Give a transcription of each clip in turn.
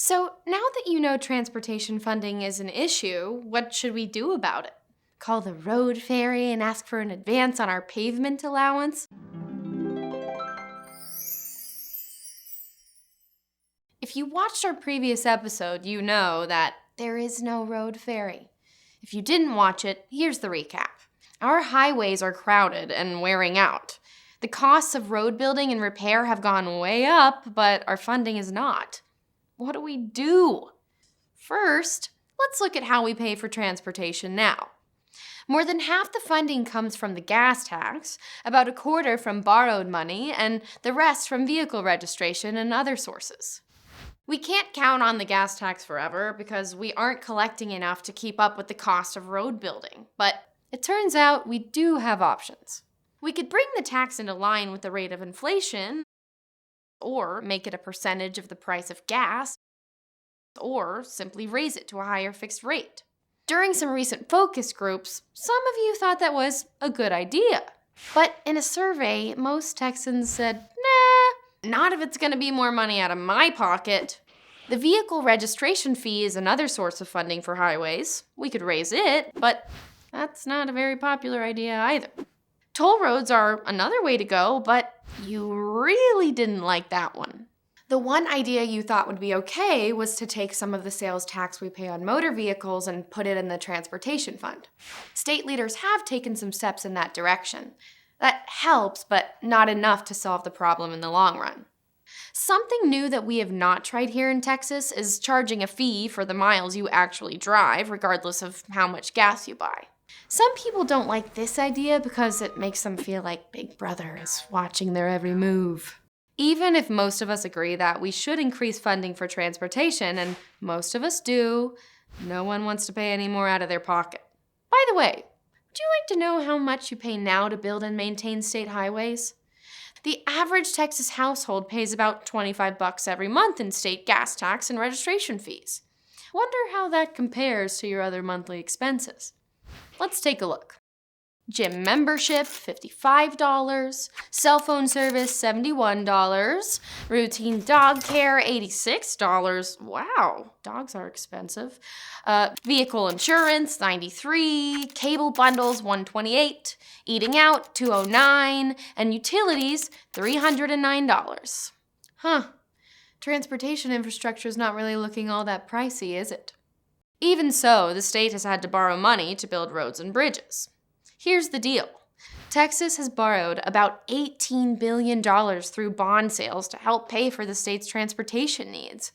So now that you know transportation funding is an issue, what should we do about it? Call the road ferry and ask for an advance on our pavement allowance? If you watched our previous episode, you know that there is no road ferry. If you didn't watch it, here's the recap. Our highways are crowded and wearing out. The costs of road building and repair have gone way up, but our funding is not. What do we do? First, let's look at how we pay for transportation now. More than half the funding comes from the gas tax, about a quarter from borrowed money, and the rest from vehicle registration and other sources. We can't count on the gas tax forever because we aren't collecting enough to keep up with the cost of road building, but it turns out we do have options. We could bring the tax into line with the rate of inflation, or make it a percentage of the price of gas, or simply raise it to a higher fixed rate. During some recent focus groups, some of you thought that was a good idea. But in a survey, most Texans said, nah, not if it's going to be more money out of my pocket. The vehicle registration fee is another source of funding for highways. We could raise it, but that's not a very popular idea either. Toll roads are another way to go, but you really didn't like that one. The one idea you thought would be okay was to take some of the sales tax we pay on motor vehicles and put it in the transportation fund. State leaders have taken some steps in that direction. That helps, but not enough to solve the problem in the long run. Something new that we have not tried here in Texas is charging a fee for the miles you actually drive, regardless of how much gas you buy. Some people don't like this idea because it makes them feel like Big Brother is watching their every move. Even if most of us agree that we should increase funding for transportation, and most of us do, no one wants to pay any more out of their pocket. By the way, would you like to know how much you pay now to build and maintain state highways? The average Texas household pays about $25 every month in state gas tax and registration fees. Wonder how that compares to your other monthly expenses. Let's take a look. Gym membership, $55. Cell phone service, $71. Routine dog care, $86. Wow, dogs are expensive. Vehicle insurance, $93. Cable bundles, $128. Eating out, $209. And utilities, $309. Transportation infrastructure is not really looking all that pricey, is it? Even so, the state has had to borrow money to build roads and bridges. Here's the deal. Texas has borrowed about $18 billion through bond sales to help pay for the state's transportation needs.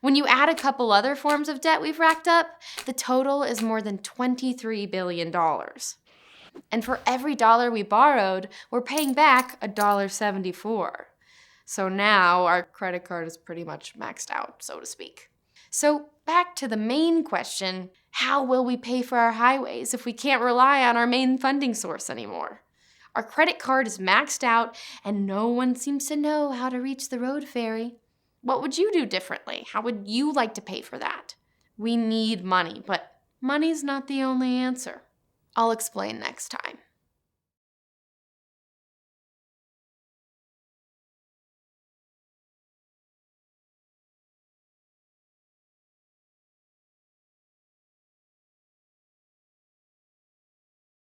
When you add a couple other forms of debt we've racked up, the total is more than $23 billion. And for every dollar we borrowed, we're paying back $1.74. So now our credit card is pretty much maxed out, so to speak. So back to the main question, how will we pay for our highways if we can't rely on our main funding source anymore? Our credit card is maxed out and no one seems to know how to reach the road ferry. What would you do differently? How would you like to pay for that? We need money, but money's not the only answer. I'll explain next time.